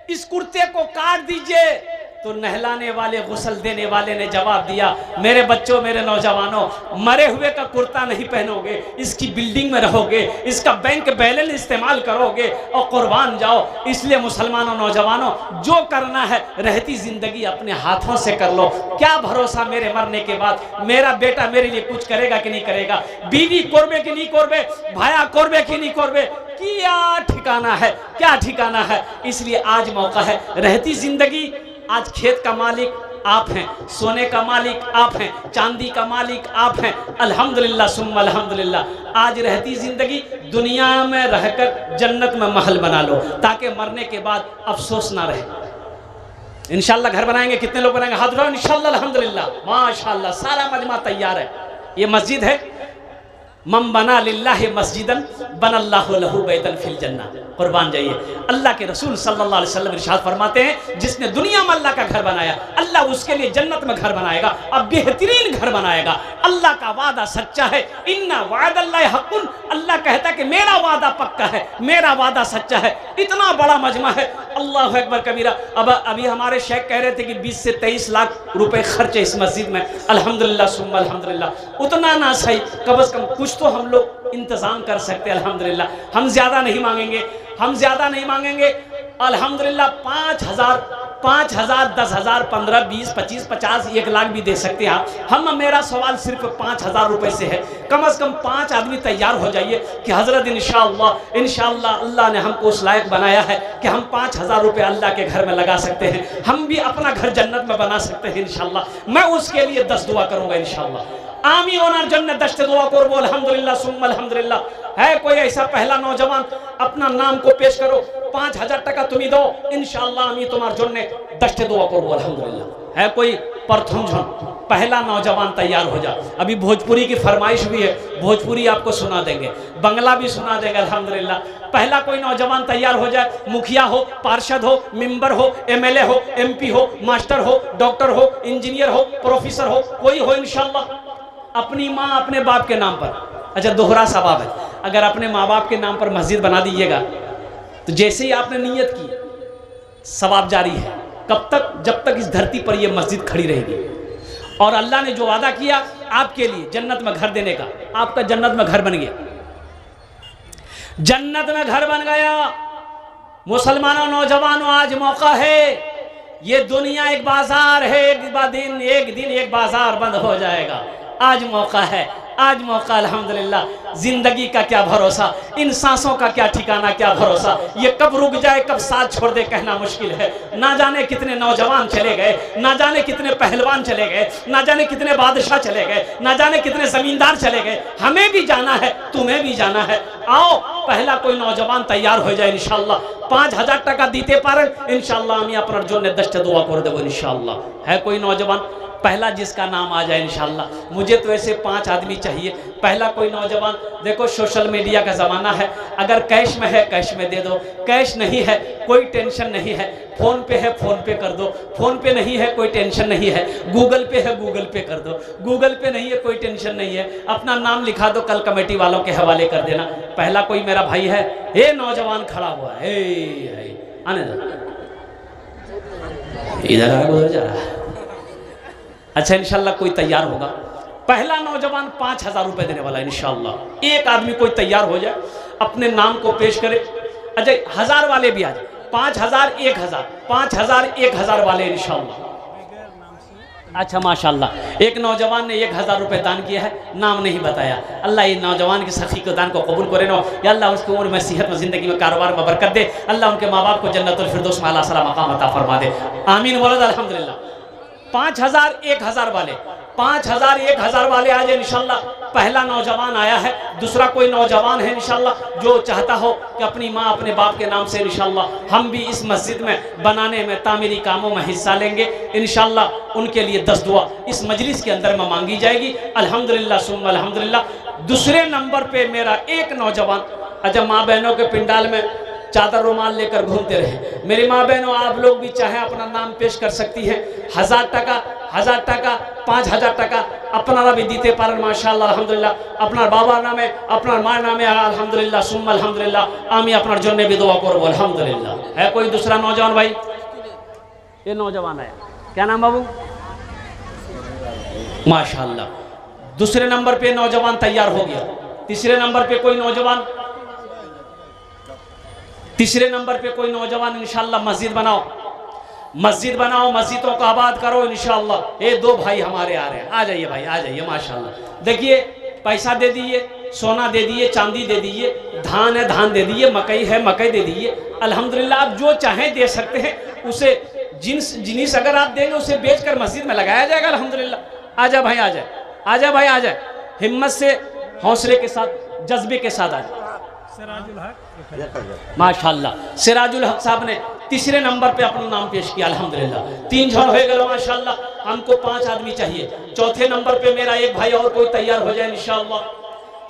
इस कुर्ते को काट दीजिए। तो नहलाने वाले, गुस्ल देने वाले ने जवाब दिया, मेरे बच्चों, मेरे नौजवानों, मरे हुए का कुर्ता नहीं पहनोगे, इसकी बिल्डिंग में रहोगे, इसका बैंक बैलेंस इस्तेमाल करोगे और कुर्बान जाओ। इसलिए मुसलमानों, नौजवानों, जो करना है रहती जिंदगी अपने हाथों से कर लो। क्या भरोसा मेरे मरने के बाद मेरा बेटा मेरे लिए कुछ करेगा कि नहीं करेगा, बीवी कोरबे कि नहीं कोरबे, भाया कोरबे कि नहीं कोरबे, क्या ठिकाना है, क्या ठिकाना है। इसलिए आज मौका है, रहती जिंदगी। आज खेत का मालिक आप हैं, सोने का मालिक आप हैं, चांदी का मालिक आप हैं। अल्हम्दुलिल्लाह सुम्मा अल्हम्दुलिल्लाह। आज रहती जिंदगी, दुनिया में रहकर जन्नत में महल बना लो, ताकि मरने के बाद अफसोस ना रहे। इंशाल्लाह घर बनाएंगे। कितने लोग बनाएंगे? हाथ उठाओ। इंशाल्लाह अल्हम्दुलिल्लाह, माशाल्लाह, सारा मजमा तैयार है। ये मस्जिद है, मम बना लिल्लाहि मस्जिदन बनल्लाहु लहू बैतन फिल जन्ना। कुर्बान जाइए। अल्लाह के रसूल सल्लल्लाहु अलैहि वसल्लम इरशाद फरमाते हैं, जिसने दुनिया में अल्लाह का घर बनाया, अल्लाह उसके लिए जन्नत में घर बनाएगा, अब बेहतरीन घर बनाएगा। अल्लाह का वादा सच्चा है। इन्ना वादल्लाहि हक़्क़ुन। अल्लाह कहता है कि मेरा वादा पक्का है, मेरा वादा सच्चा है। इतना बड़ा मजमा है, अल्लाह अकबर कबीरा। अब अभी हमारे शेख कह रहे थे कि 20 से 23 लाख रुपए खर्च है इस मस्जिद में। अल्हम्दुलिल्लाह सुम्मा अल्हम्दुलिल्लाह। उतना ना सही, कम से कम कुछ तो हम लोग इंतजाम कर सकते हैं। अल्हम्दुलिल्लाह, हम ज्यादा नहीं मांगेंगे, हम ज्यादा नहीं मांगेंगे। अल्हम्दुलिल्लाह 5000 5,000, 10,000, 15, 20, 25, 50, 1 लाख भी दे सकते हैं आप। मेरा सवाल सिर्फ 5,000 रुपये से है। कम से कम 5 आदमी तैयार हो जाइए कि हज़रत इंशाअल्लाह अल्लाह ने हमको उस लायक बनाया है कि हम 5,000 रुपये अल्लाह के घर में लगा सकते हैं, हम भी अपना घर जन्नत में बना सकते हैं इंशाअल्लाह। मैं उसके लिए 10 दुआ करूँगा इंशाअल्लाह। आमीन ओनार जन्नत 10 दुआ करबो अल्हम्दुलिल्लाह सुम्मा अल्हम्दुलिल्लाह। है कोई ऐसा पहला नौजवान, अपना नाम को पेश करो, 5,000 टाका तुम्हें दो इंशाअल्लाह আমি তোমার জন্য 10 दुआ করব अल्हम्दुलिल्लाह। है कोई प्रथम जन पहला नौजवान तैयार हो जा। अभी भोजपुरी की फरमाइश भी है, भोजपुरी आपको सुना देंगे, बंगला भी सुना देंगे अल्हम्दुलिल्लाह। पहला कोई नौजवान तैयार हो जाए, मुखिया हो, पार्षद हो, मेंबर हो, एमएलए हो, एमपी हो, मास्टर हो, डॉक्टर हो, इंजीनियर हो, प्रोफेसर हो, कोई हो इंशाअल्लाह। अपनी माँ अपने बाप के नाम पर, अच्छा दोहरा सवाब है, अगर अपने माँ बाप के नाम पर मस्जिद बना दीजिएगा तो जैसे ही आपने नीयत की सवाब जारी है। कब तक? जब तक इस धरती पर यह मस्जिद खड़ी रहेगी। और अल्लाह ने जो वादा किया आपके लिए जन्नत में घर देने का, आपका जन्नत में घर बन गया, जन्नत में घर बन गया। मुसलमानों, नौजवानों, आज मौका है। ये दुनिया एक बाजार है, एक दिन एक बाजार बंद हो जाएगा। आज मौका है, आज मौका अल्हम्दुलिल्लाह। जिंदगी का क्या भरोसा, इन सांसों का क्या ठिकाना, क्या भरोसा, ये कब रुक जाए कब साथ छोड़ दे कहना मुश्किल है। ना जाने कितने नौजवान चले गए, ना जाने कितने पहलवान चले गए, ना जाने कितने बादशाह चले गए, ना जाने कितने जमींदार चले गए। हमें भी जाना है, तुम्हें भी जाना है। आओ पहला कोई नौजवान तैयार हो जाए इंशाअल्लाह। 5,000 টাকা দিতে পারেন इंशाअल्लाह, আমি আপনার জন্য 10টা দোয়া করে দেব इंशाअल्लाह। है कोई नौजवान पहला जिसका नाम आ जाए इंशाअल्लाह। मुझे तो ऐसे 5 आदमी चाहिए। पहला कोई नौजवान, देखो सोशल मीडिया का ज़माना है, अगर कैश में है कैश में दे दो, कैश नहीं है कोई टेंशन नहीं है, फ़ोन पे है फ़ोन पे कर दो, फ़ोन पे नहीं है कोई टेंशन नहीं है, गूगल पे है गूगल पे कर दो, गूगल पे नहीं है कोई टेंशन नहीं है, अपना नाम लिखा दो, कल कमेटी वालों के हवाले कर देना। पहला कोई मेरा भाई है, ये नौजवान खड़ा हुआ है, आने दो, इधर आ उधर जा रहा है। अच्छा इंशाल्लाह कोई तैयार होगा। पहला नौजवान 5,000 रुपये देने वाला इंशाल्लाह। एक आदमी कोई तैयार हो जाए, अपने नाम को पेश करे। अच्छा 1,000 वाले भी आ जाए, 5,000, 1,000, 5,000, 1,000 वाले इंशाल्लाह। अच्छा माशाल्लाह, एक नौजवान ने 1,000 रुपये दान किया है, नाम नहीं बताया। अल्लाह ये नौजवान के सखी को दान को कबूल करे ना, या अल्लाह उसकी उम्र में, सेहत में, ज़िंदगी में, कारोबार में बरकत दे। अल्लाह उनके माँ बाप को जन्नतुल फिरदौस में आला सला मकाम अता फरमा दे। आमीन बोलो अल्हम्दुलिल्लाह। 5,000, 1,000 वाले, 5,000, 1,000 वाले आज इंशाल्लाह। पहला नौजवान आया है। दूसरा कोई नौजवान है इंशाल्लाह जो चाहता हो कि अपनी माँ अपने बाप के नाम से इंशाल्लाह हम भी इस मस्जिद में बनाने में, तामीरी कामों में हिस्सा लेंगे इंशाल्लाह। उनके लिए 10 दुआ इस मजलिस के अंदर में मांगी जाएगी अल्हम्दुलिल्लाह सुम्मा अल्हम्दुलिल्लाह। दूसरे नंबर पे मेरा एक नौजवान, अच्छा माँ बहनों के पिंडाल में चादर रुमाल लेकर घूमते रहे। मेरी माँ बहनों, आप लोग भी चाहे अपना नाम पेश कर सकती हैं। 1,000 টাকা, 1,000 টাকা, 5,000 টাকা আপনারা भी दीते पारें माशाल्लाह अल्हम्दुलिल्लाह। अपना बाबा नामे, अपना माँ नामे अल्हम्दुलिल्लाह सुम्मा अल्हम्दुलिल्लाह। आमी अपना जन्ने भी दुआ करब अल्हम्दुलिल्लाह। है कोई दूसरा नौजवान भाई? ये नौजवान है, क्या नाम बाबू? माशाल्लाह। दूसरे नंबर पे नौजवान तैयार हो गया। तीसरे नंबर पे कोई नौजवान, तीसरे नंबर पे कोई नौजवान इंशाल्लाह। मस्जिद बनाओ, मस्जिद बनाओ, मस्जिदों को आबाद करो इंशाल्लाह। ये 2 भाई हमारे आ रहे हैं, आ जाइए भाई, आ जाइए माशाल्लाह। देखिए पैसा दे दीजिए, सोना दे दीजिए, चांदी दे दीजिए, धान है धान दे दीजिए, मकई है मकई दे दीजिए अल्हम्दुलिल्लाह। आप जो चाहें दे सकते हैं, उसे जिनिस अगर आप देंगे उसे बेचकर मस्जिद में लगाया जाएगा अल्हम्दुलिल्लाह। आ जा भाई, आ जाए, आ जा भाई, आ जाए, हिम्मत से, हौसले के साथ, जज्बे के साथ आ जाए। माशाल्लाह सिराजुल हक साहब ने तीसरे नंबर पे अपना नाम पेश किया अल्हम्दुलिल्लाह। 3 जन हो गए माशाल्लाह। हमको 5 आदमी चाहिए। चौथे नंबर पे मेरा एक भाई और कोई तैयार हो जाए इंशाल्लाह।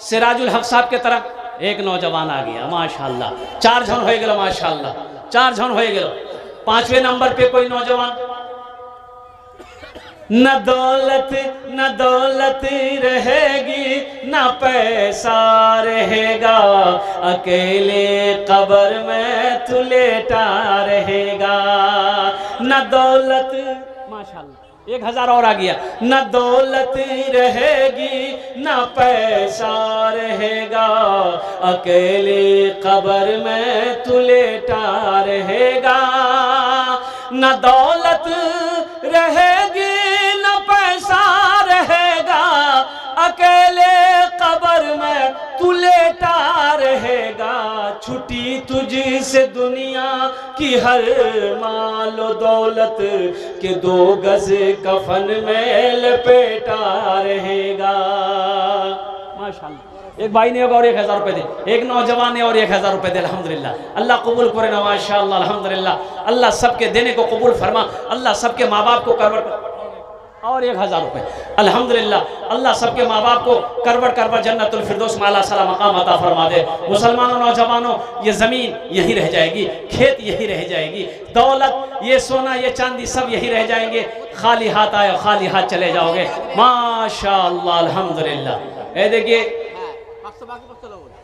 सिराजुल हक साहब के तरफ एक नौजवान आ गया माशाल्लाह। 4 जन हो गए माशाल्लाह, 4 जन हो गए। 5वें नंबर पे कोई नौजवान, न दौलत रहेगी, न पैसा रहेगा, अकेले कब्र में तू लेटा रहेगा। न दौलत, माशाल्लाह 1,000 और आ गया। न दौलत रहेगी, न पैसा रहेगा, अकेले कब्र में तू लेटा रहेगा। न दौलत रहेगी न पैसा रहेगा, अकेले कब्र में तू लेटा रहेगा। छुटी तुझसे दुनिया की हर मालो दौलत के 2 गज कफन में लपेटा रहेगा। माशाअल्लाह। एक भाई ने और 1000 रुपए दे, एक नौजवान ने और 1000 रुपए दे। अल्हम्दुलिल्लाह, अल्लाह कबूल करे ना, माशाअल्लाह अल्हम्दुलिल्लाह। अल्लाह सबके देने को कबूल फरमा, अल्लाह सबके माँ बाप को करवट और 1000 रुपए अल्हम्दुलिल्लाह। अल्लाह सबके माँ बाप को करवट करवट जन्नतुल फिरदौस में आला सला मकाम अता फरमा दे। मुसलमानों नौजवानों, ये ज़मीन यही रह जाएगी, खेत यही रह जाएगी, दौलत ये सोना ये चांदी सब यही रह जाएंगे। खाली हाथ आए खाली हाथ चले जाओगे। माशाअल्लाह अल्हम्दुलिल्लाह। ये देखिए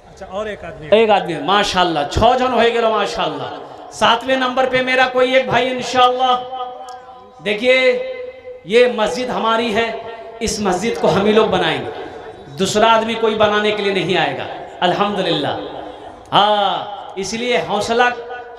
अच्छा, और एक आदमी माशाअल्लाह 6 जन हो गए माशाअल्लाह। 7वें नंबर पे मेरा कोई एक भाई इंशाअल्लाह। देखिए ये मस्जिद हमारी है, इस मस्जिद को हम ही लोग बनाएंगे, दूसरा आदमी कोई बनाने के लिए नहीं आएगा अल्हम्दुलिल्लाह। हाँ, इसलिए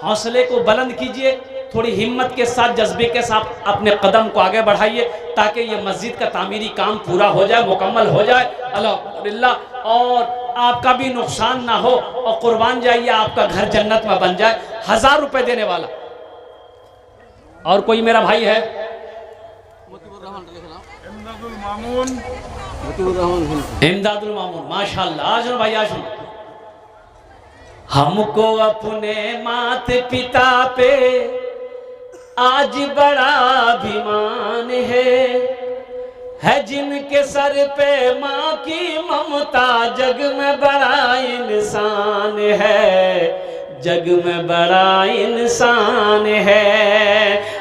हौसले को बुलंद कीजिए, थोड़ी हिम्मत के साथ जज्बे के साथ अपने कदम को आगे बढ़ाइए ताकि ये मस्जिद का तामीरी काम पूरा हो जाए, मुकम्मल हो जाए अल्हम्दुलिल्लाह, और आपका भी नुकसान ना हो और कुर्बान जाइए, आपका घर जन्नत में बन जाए। 1000 रुपए देने वाला और कोई मेरा भाई है इमदादुल मामून माशाअल्लाह। आज भाई आज हमको अपने माता पिता पे आज बड़ा अभिमान है जिनके सर पे माँ की ममता, जग में बड़ा इंसान है, जग में बड़ा इंसान है।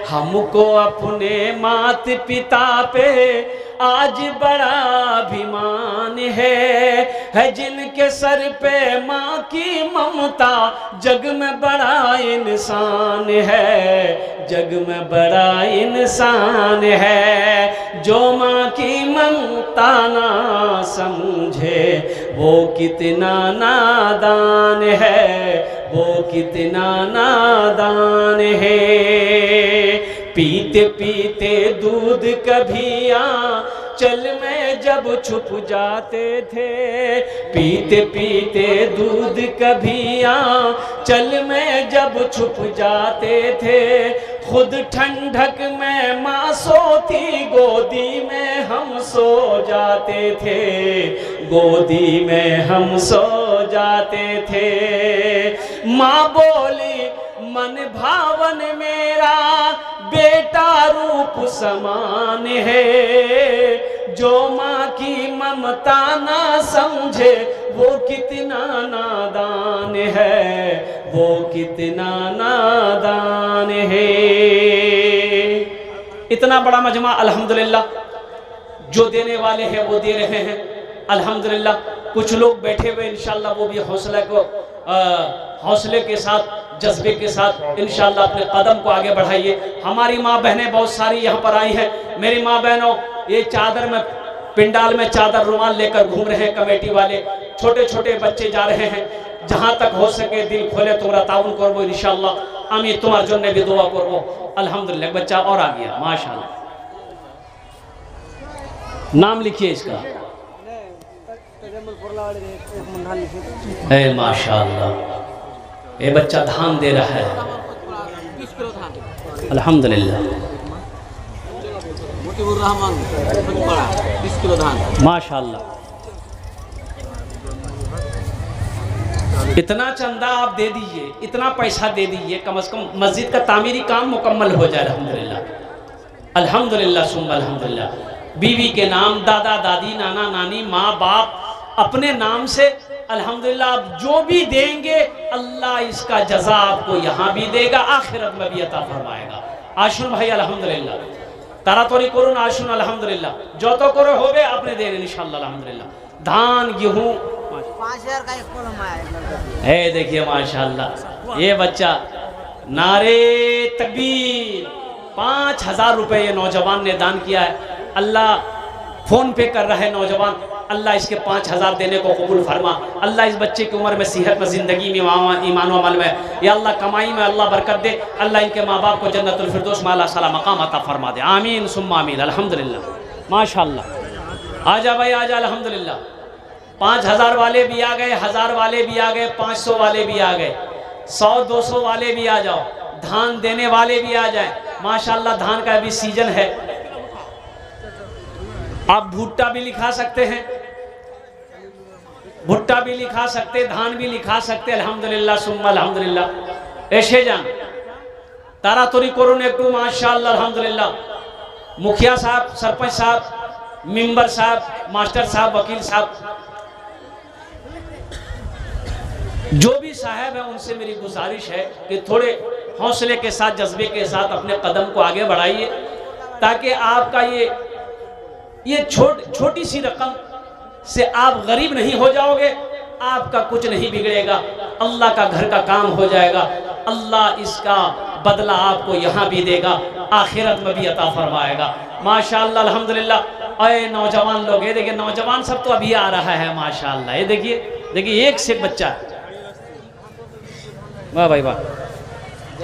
हमको अपने माता पिता पे आज बड़ा अभिमान है जिनके सर पे माँ की ममता, जग में बड़ा इंसान है, जग में बड़ा इंसान है। जो माँ की ममता ना समझे वो कितना नादान है, वो कितना नादान है। पीते पीते दूध कभी आंचल में जब छुप जाते थे, पीते पीते दूध कभी आंचल में जब छुप जाते थे, खुद ठंडक में माँ सोती गोदी में हम सो जाते थे, गोदी में हम सो जाते थे। माँ बोली मन भावन मेरा बेटा रूप समान है, जो माँ की ममता ना समझे वो कितना नादान है, वो कितना नादान है। इतना बड़ा मजमा अल्हम्दुलिल्लाह, जो देने वाले हैं वो दे रहे हैं अल्हम्दुलिल्लाह। कुछ लोग बैठे हुए इंशाअल्लाह वो भी हौसले के साथ जज्बे के साथ इंशाअल्लाह अपने कदम को आगे बढ़ाइए। हमारी माँ बहनें बहुत सारी यहाँ पर आई हैं। मेरी माँ बहनों, ये चादर में पिंडाल में चादर रुमाल लेकर घूम रहे हैं कमेटी वाले, छोटे छोटे बच्चे जा रहे हैं। जहाँ तक हो सके दिल खोले तुम्हारा ताउन करबो इंशाअल्लाह। आमी तुम्हार जन्ने भी दुआ करबो अल्हम्दुलिल्लाह। बच्चा और आ गया माशाअल्लाह। नाम लिखिए इसका। ए माशाअल्लाह, ये बच्चा धान दे रहा है अल्हम्दुलिल्लाह। माशाअल्लाह। इतना चंदा आप दे दीजिए, इतना पैसा दे दीजिए, कम से कम मस्जिद का तामीरी काम मुकम्मल हो जाए अल्हम्दुलिल्लाह। अल्हम्दुलिल्लाह सुम्मा अल्हम्दुलिल्लाह। बीवी के नाम, दादा दादी, नाना नानी, माँ बाप, अपने नाम से अल्हम्दुलिल्लाह। आप जो भी देंगे अल्लाह इसका जज़ा आपको यहाँ भी देगा, आखिरत में भी अता फरमाएगा। आशुन भाई अल्हम्दुलिल्लाह, तारातोरी करुन आशुन अल्हम्दुलिल्लाह, जो तो करो होवे अपने देने इंशाअल्लाह अल्हम्दुलिल्लाह। धान गेहूँ 5000 का एक कलम आया है। देखिए माशाअल्लाह, ये बच्चा नारे तकबीर। 5000 रुपए ये नौजवान ने दान किया है। अल्लाह फोन पे कर रहा है नौजवान, अल्लाह इसके 5000 देने को कबूल फरमा। अल्लाह इस बच्चे की उम्र में, सेहत में, ज़िंदगी में, ईमान व अमल में, या अल्लाह कमाई में अल्लाह बरकत दे। अल्लाह इनके माँ बाप को जन्नतुल फिरदौस में अल्लाह सला मकाम अता फरमा दे। आमीन सुम्मा आमीन। अल्हम्दुलिल्लाह माशाअल्लाह। आजा भाई आजा। अल्हम्दुलिल्लाह 5000 वाले भी आ गए, 1000 वाले भी आ गए, 500 वाले भी आ गए, 100-200 वाले भी आ जाओ, धान देने वाले भी आ जाए। माशाअल्लाह धान का अभी सीजन है। आप भुट्टा भी लिखा सकते हैं, भुट्टा भी लिखा सकते, धान भी लिखा सकते। अल्हम्दुलिल्लाह सुम्मा अल्हम्दुलिल्लाह। ऐसे जान तारा तोरी करुन एकटू माशाअल्लाह। अल्हम्दुलिल्लाह मुखिया साहब, सरपंच साहब, मेंबर साहब, मास्टर साहब, वकील साहब, जो भी साहब है उनसे मेरी गुजारिश है कि थोड़े हौसले के साथ, जज्बे के साथ अपने कदम को आगे बढ़ाइए, ताकि आपका ये छोटी सी रकम से आप गरीब नहीं हो जाओगे, आपका कुछ नहीं बिगड़ेगा, अल्लाह का घर का काम हो जाएगा। अल्लाह इसका बदला आपको यहाँ भी देगा, आखिरत में भी अता फरमाएगा। माशाअल्लाह अल्हम्दुलिल्लाह। अरे नौजवान लोग, ये देखिए नौजवान सब तो अभी आ रहा है माशाअल्लाह। ये देखिए एक से बच्चा, वाह भाई वाह,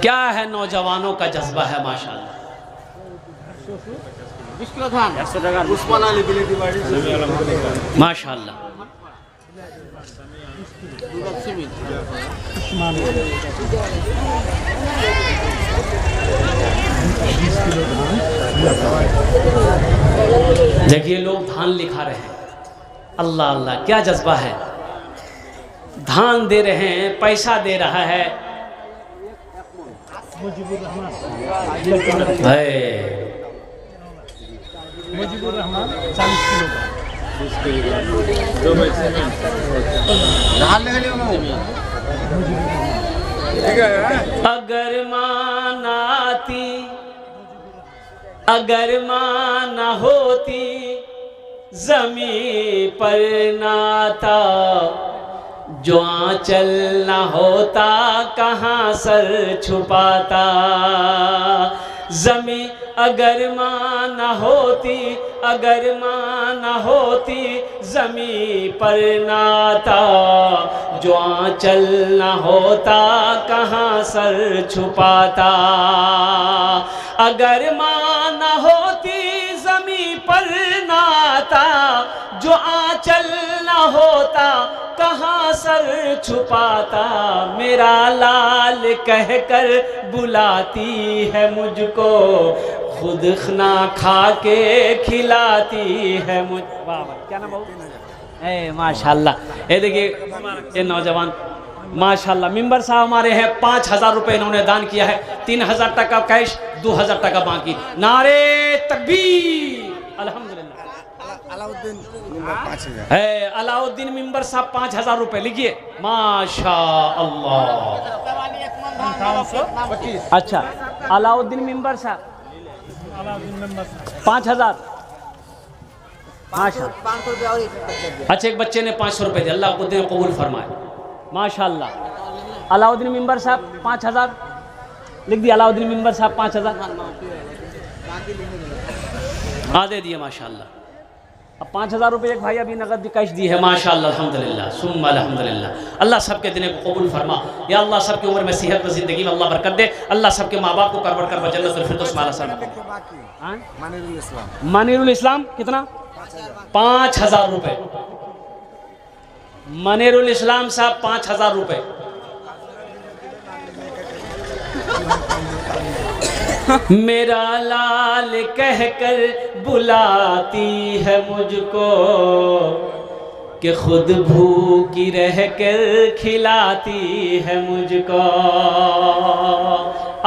क्या है नौजवानों का जज्बा है माशाअल्लाह। माशाअल्लाह। देखिए लोग धान लिखा रहे हैं, अल्लाह अल्लाह क्या जज्बा है। धान दे रहे हैं, पैसा दे रहा है। मुजीबुर रहमान 40 किलो अगर माँ न होती जमी पर नाता, जो आंचल न होता कहाँ सर छुपाता। जमी अगर माँ न होती, अगर माँ न होती जमी पर नाता, जो आंचल न होता कहाँ सर छुपाता। अगर माँ न होती जमी पर नाता, जो आंचल न होता कहाँ सर छुपाता। मेरा लाल कहकर बुलाती है मुझको, खुद खाना खा के खिलाती है मुझ। वाह वाह, क्या नाम है? माशाल्लाह। ये देखिए ये नौजवान माशाल्लाह। मेंबर साहब हमारे हैं, 5000 रुपए इन्होंने दान किया है, 3000 टका कैश, 2000 टका बाकी। नारे तकबीर। अल्हम्दुलिल्लाह। है अलाउद्दीन मेंबर साहब 5000 रुपए लिखिए। माशाअल्लाह। अच्छा अलाउद्दीन मेंबर साहब 5000। माशाअल्लाह। अच्छा एक बच्चे ने 500 रुपए दिए, अल्लाह को कबूल फरमाए। माशाअल्लाह। अलाउद्दीन मेंबर साहब 5000 लिख दिया। अलाउद्दीन मेंबर साहब 5000 दे दिए माशाअल्लाह। अब 5000 रुपये एक भाई अभी नगद कैश दी है माशाअल्लाह। अल्हम्दुलिल्लाह सुम्मा अल्हम्दुलिल्लाह। अल्लाह सबके दिन को कबूल फरमा। या अल्लाह सबकी उम्र में, सेहत में, ज़िंदगी में अल्लाह बरकत दे। अल्लाह सबके माँ बाप को करवर कर जन्नतुल फिरदौस में अल्लाह। मनीरुल इस्लाम कितना? 5000 रुपये। मनीरुल इस्लाम साहब 5000 रुपये। मेरा लाल कहकर बुलाती है मुझको, कि खुद भूखी रह कर खिलाती है मुझको।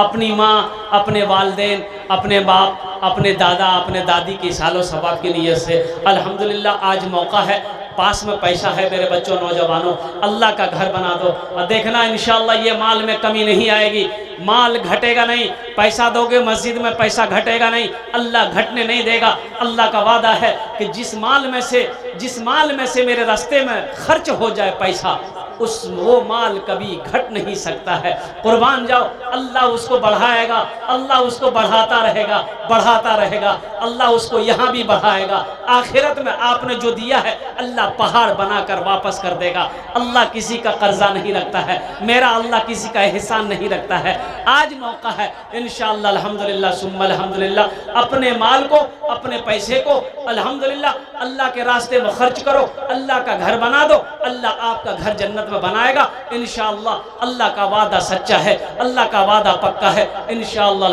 अपनी माँ, अपने वालिदैन, अपने बाप, अपने दादा, अपने दादी की सालो सवाब की नीयत से अल्हम्दुलिल्लाह आज मौका है, पास में पैसा है मेरे बच्चों, नौजवानों, अल्लाह का घर बना दो और देखना इंशाअल्लाह ये माल में कमी नहीं आएगी, माल घटेगा नहीं। पैसा दोगे मस्जिद में, पैसा घटेगा नहीं, अल्लाह घटने नहीं देगा। अल्लाह का वादा है कि जिस माल में से मेरे रास्ते में खर्च हो जाए पैसा, वो माल कभी घट नहीं सकता है। कुर्बान जाओ, अल्लाह उसको बढ़ाएगा, अल्लाह उसको बढ़ाता रहेगा, बढ़ाता रहेगा, अल्लाह उसको यहाँ भी बढ़ाएगा। आखिरत में आपने जो दिया है अल्लाह पहाड़ बनाकर वापस कर देगा। अल्लाह किसी का कर्जा नहीं रखता है, मेरा अल्लाह किसी का एहसान नहीं रखता है। आज मौका है इंशाअल्लाह, अल्हम्दुलिल्लाह सुम्मा अल्हम्दुलिल्लाह, अपने माल को, अपने पैसे को अल्हम्दुलिल्लाह अल्लाह के रास्ते में खर्च करो, अल्लाह का घर बना दो, अल्लाह आपका घर जन्नत में बनाएगा इंशाअल्लाह। अल्लाह का वादा सच्चा है, अल्लाह का वादा पक्का है इंशाअल्लाह।